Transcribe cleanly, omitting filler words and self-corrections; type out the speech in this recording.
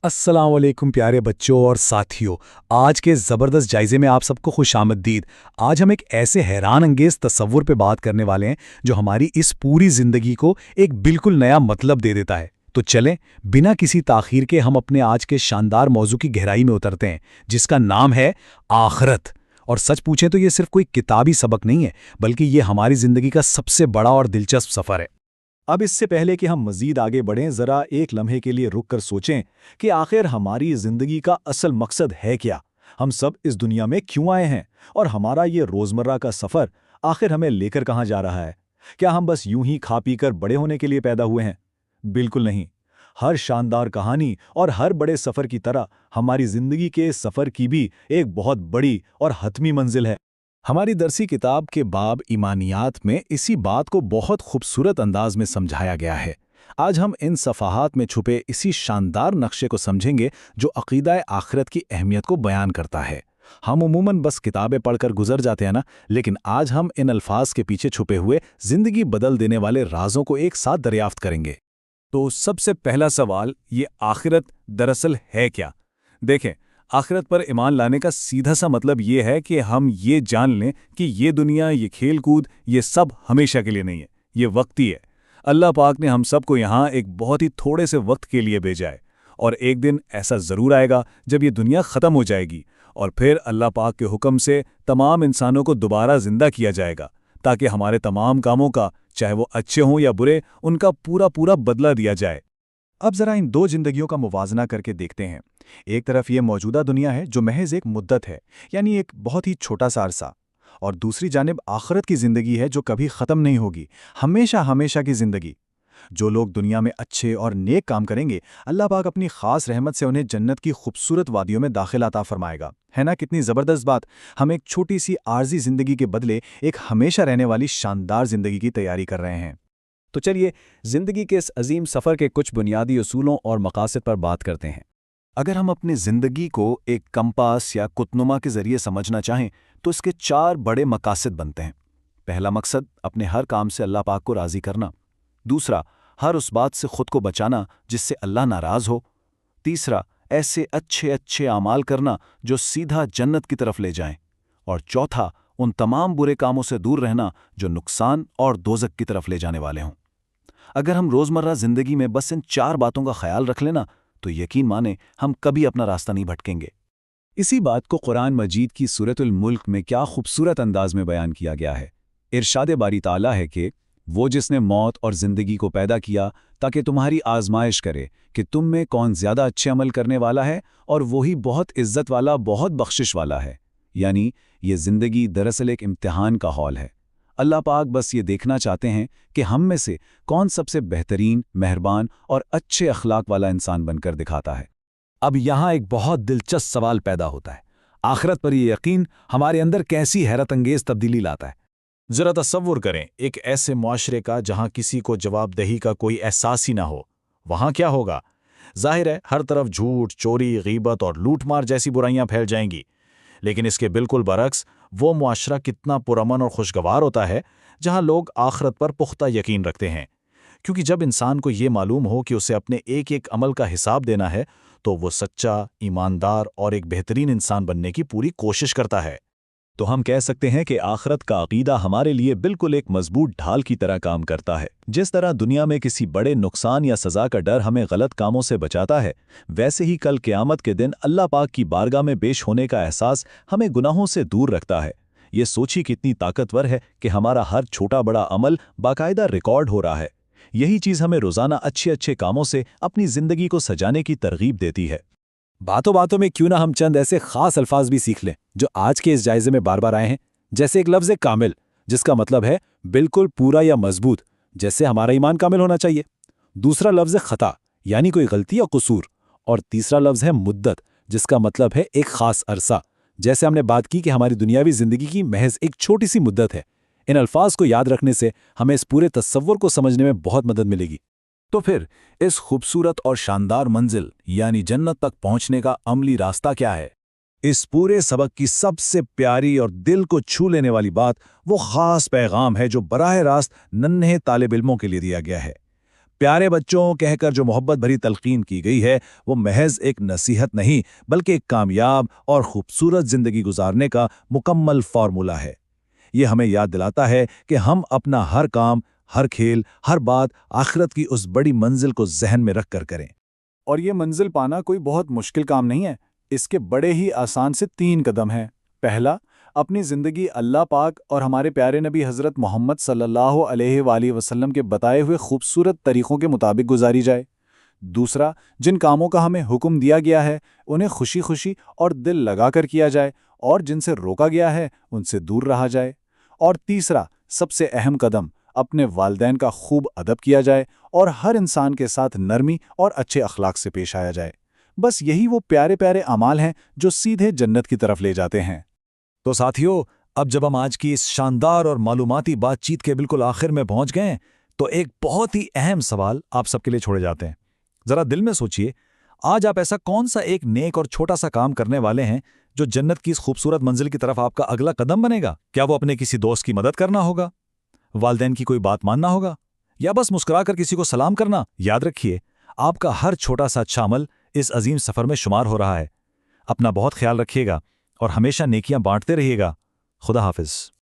السلام علیکم پیارے بچوں اور ساتھیوں، آج کے زبردست جائزے میں آپ سب کو خوش آمدید۔ آج ہم ایک ایسے حیران انگیز تصور پہ بات کرنے والے ہیں جو ہماری اس پوری زندگی کو ایک بالکل نیا مطلب دے دیتا ہے۔ تو چلیں بنا کسی تاخیر کے ہم اپنے آج کے شاندار موضوع کی گہرائی میں اترتے ہیں، جس کا نام ہے آخرت۔ اور سچ پوچھیں تو یہ صرف کوئی کتابی سبق نہیں ہے، بلکہ یہ ہماری زندگی کا سب سے بڑا اور دلچسپ سفر ہے۔ اب اس سے پہلے کہ ہم مزید آگے بڑھیں، ذرا ایک لمحے کے لیے رک کر سوچیں کہ آخر ہماری زندگی کا اصل مقصد ہے کیا؟ ہم سب اس دنیا میں کیوں آئے ہیں؟ اور ہمارا یہ روزمرہ کا سفر آخر ہمیں لے کر کہاں جا رہا ہے؟ کیا ہم بس یوں ہی کھا پی کر بڑے ہونے کے لیے پیدا ہوئے ہیں؟ بالکل نہیں۔ ہر شاندار کہانی اور ہر بڑے سفر کی طرح ہماری زندگی کے اس سفر کی بھی ایک بہت بڑی اور حتمی منزل ہے۔ ہماری درسی کتاب کے باب ایمانیات میں اسی بات کو بہت خوبصورت انداز میں سمجھایا گیا ہے۔ آج ہم ان صفحات میں چھپے اسی شاندار نقشے کو سمجھیں گے جو عقیدہ آخرت کی اہمیت کو بیان کرتا ہے۔ ہم عموماً بس کتابیں پڑھ کر گزر جاتے ہیں نا، لیکن آج ہم ان الفاظ کے پیچھے چھپے ہوئے زندگی بدل دینے والے رازوں کو ایک ساتھ دریافت کریں گے۔ تو سب سے پہلا سوال، یہ آخرت دراصل ہے کیا؟ دیکھیں، آخرت پر ایمان لانے کا سیدھا سا مطلب یہ ہے کہ ہم یہ جان لیں کہ یہ دنیا، یہ کھیل کود، یہ سب ہمیشہ کے لیے نہیں ہے، یہ وقتی ہے۔ اللہ پاک نے ہم سب کو یہاں ایک بہت ہی تھوڑے سے وقت کے لیے بھیجا ہے، اور ایک دن ایسا ضرور آئے گا جب یہ دنیا ختم ہو جائے گی، اور پھر اللہ پاک کے حکم سے تمام انسانوں کو دوبارہ زندہ کیا جائے گا، تاکہ ہمارے تمام کاموں کا، چاہے وہ اچھے ہوں یا برے، ان کا پورا بدلہ دیا جائے۔ اب ذرا ان دو زندگیوں کا موازنہ کر کے دیکھتے ہیں۔ ایک طرف یہ موجودہ دنیا ہے جو محض ایک مدت ہے، یعنی ایک بہت ہی چھوٹا سا عرصہ، اور دوسری جانب آخرت کی زندگی ہے جو کبھی ختم نہیں ہوگی، ہمیشہ کی زندگی۔ جو لوگ دنیا میں اچھے اور نیک کام کریں گے، اللہ پاک اپنی خاص رحمت سے انہیں جنت کی خوبصورت وادیوں میں داخل عطا فرمائے گا۔ ہے نا کتنی زبردست بات؟ ہم ایک چھوٹی سی عارضی زندگی کے بدلے ایک ہمیشہ رہنے والی شاندار زندگی کی تیاری کر رہے ہیں۔ تو چلیے زندگی کے اس عظیم سفر کے کچھ بنیادی اصولوں اور مقاصد پر بات کرتے ہیں۔ اگر ہم اپنی زندگی کو ایک کمپاس یا قطنما کے ذریعے سمجھنا چاہیں تو اس کے 4 بڑے مقاصد بنتے ہیں۔ پہلا مقصد اپنے ہر کام سے اللہ پاک کو راضی کرنا۔ دوسرا، ہر اس بات سے خود کو بچانا جس سے اللہ ناراض ہو۔ تیسرا، ایسے اچھے اعمال کرنا جو سیدھا جنت کی طرف لے جائیں۔ اور چوتھا، ان تمام برے کاموں سے دور رہنا جو نقصان اور دوزخ کی طرف لے جانے والے ہوں۔ اگر ہم روزمرہ زندگی میں بس ان 4 باتوں کا خیال رکھ لینا تو یقین مانیں ہم کبھی اپنا راستہ نہیں بھٹکیں گے۔ اسی بات کو قرآن مجید کی سورۃ الملک میں کیا خوبصورت انداز میں بیان کیا گیا ہے۔ ارشاد باری تعالیٰ ہے کہ وہ جس نے موت اور زندگی کو پیدا کیا تاکہ تمہاری آزمائش کرے کہ تم میں کون زیادہ اچھے عمل کرنے والا ہے، اور وہی بہت عزت والا، بہت بخشش والا ہے۔ یعنی یہ زندگی دراصل ایک امتحان کا ہال ہے۔ اللہ پاک بس یہ دیکھنا چاہتے ہیں کہ ہم میں سے کون سب سے بہترین، مہربان اور اچھے اخلاق والا انسان بن کر دکھاتا ہے۔ اب یہاں ایک بہت دلچسپ سوال پیدا ہوتا ہے، آخرت پر یہ یقین ہمارے اندر کیسی حیرت انگیز تبدیلی لاتا ہے؟ ذرا تصور کریں ایک ایسے معاشرے کا جہاں کسی کو جواب دہی کا کوئی احساس ہی نہ ہو۔ وہاں کیا ہوگا؟ ظاہر ہے ہر طرف جھوٹ، چوری، غیبت اور لوٹ مار جیسی برائیاں پھیل جائیں گی۔ لیکن اس کے بالکل برعکس وہ معاشرہ کتنا پرامن اور خوشگوار ہوتا ہے جہاں لوگ آخرت پر پختہ یقین رکھتے ہیں، کیونکہ جب انسان کو یہ معلوم ہو کہ اسے اپنے ایک عمل کا حساب دینا ہے تو وہ سچا، ایماندار اور ایک بہترین انسان بننے کی پوری کوشش کرتا ہے۔ تو ہم کہہ سکتے ہیں کہ آخرت کا عقیدہ ہمارے لیے بالکل ایک مضبوط ڈھال کی طرح کام کرتا ہے۔ جس طرح دنیا میں کسی بڑے نقصان یا سزا کا ڈر ہمیں غلط کاموں سے بچاتا ہے، ویسے ہی کل قیامت کے دن اللہ پاک کی بارگاہ میں پیش ہونے کا احساس ہمیں گناہوں سے دور رکھتا ہے۔ یہ سوچ ہی کتنی طاقتور ہے کہ ہمارا ہر چھوٹا بڑا عمل باقاعدہ ریکارڈ ہو رہا ہے۔ یہی چیز ہمیں روزانہ اچھے کاموں سے اپنی زندگی کو سجانے کی ترغیب دیتی ہے۔ باتوں میں کیوں نہ ہم چند ایسے خاص الفاظ بھی سیکھ لیں جو آج کے اس جائزے میں بار بار آئے ہیں، جیسے ایک لفظ کامل، جس کا مطلب ہے بالکل پورا یا مضبوط، جیسے ہمارا ایمان کامل ہونا چاہیے۔ دوسرا لفظ خطا، یعنی کوئی غلطی یا قصور، اور تیسرا لفظ ہے مدت، جس کا مطلب ہے ایک خاص عرصہ، جیسے ہم نے بات کی کہ ہماری دنیاوی زندگی کی محض ایک چھوٹی سی مدت ہے۔ ان الفاظ کو یاد رکھنے سے ہمیں اس پورے تصور کو سمجھنے میں بہت مدد ملے گی۔ تو پھر اس خوبصورت اور شاندار منزل یعنی جنت تک پہنچنے کا عملی راستہ کیا ہے؟ اس پورے سبق کی سب سے پیاری اور دل کو چھو لینے والی بات وہ خاص پیغام ہے جو براہ راست ننھے طالب علموں کے لیے دیا گیا ہے۔ پیارے بچوں کہہ کر جو محبت بھری تلقین کی گئی ہے وہ محض ایک نصیحت نہیں بلکہ ایک کامیاب اور خوبصورت زندگی گزارنے کا مکمل فارمولہ ہے۔ یہ ہمیں یاد دلاتا ہے کہ ہم اپنا ہر کام، ہر کھیل، ہر بات آخرت کی اس بڑی منزل کو ذہن میں رکھ کر کریں۔ اور یہ منزل پانا کوئی بہت مشکل کام نہیں ہے، اس کے بڑے ہی آسان سے 3 قدم ہیں۔ پہلا، اپنی زندگی اللہ پاک اور ہمارے پیارے نبی حضرت محمد صلی اللہ علیہ وآلہ وسلم کے بتائے ہوئے خوبصورت طریقوں کے مطابق گزاری جائے۔ دوسرا، جن کاموں کا ہمیں حکم دیا گیا ہے انہیں خوشی خوشی اور دل لگا کر کیا جائے، اور جن سے روکا گیا ہے ان سے دور رہا جائے۔ اور تیسرا، سب سے اہم قدم، اپنے والدین کا خوب ادب کیا جائے اور ہر انسان کے ساتھ نرمی اور اچھے اخلاق سے پیش آیا جائے۔ بس یہی وہ پیارے پیارے اعمال ہیں جو سیدھے جنت کی طرف لے جاتے ہیں۔ تو ساتھیو، اب جب ہم آج کی اس شاندار اور معلوماتی بات چیت کے بالکل آخر میں پہنچ گئے ہیں تو ایک بہت ہی اہم سوال آپ سب کے لیے چھوڑے جاتے ہیں۔ ذرا دل میں سوچئے، آج آپ ایسا کون سا ایک نیک اور چھوٹا سا کام کرنے والے ہیں جو جنت کی اس خوبصورت منزل کی طرف آپ کا اگلا قدم بنے گا؟ کیا وہ اپنے کسی دوست کی مدد کرنا ہوگا، والدین کی کوئی بات ماننا ہوگا، یا بس مسکرا کر کسی کو سلام کرنا؟ یاد رکھیے، آپ کا ہر چھوٹا سا اچھا عمل اس عظیم سفر میں شمار ہو رہا ہے۔ اپنا بہت خیال رکھیے گا اور ہمیشہ نیکیاں بانٹتے رہیے گا۔ خدا حافظ۔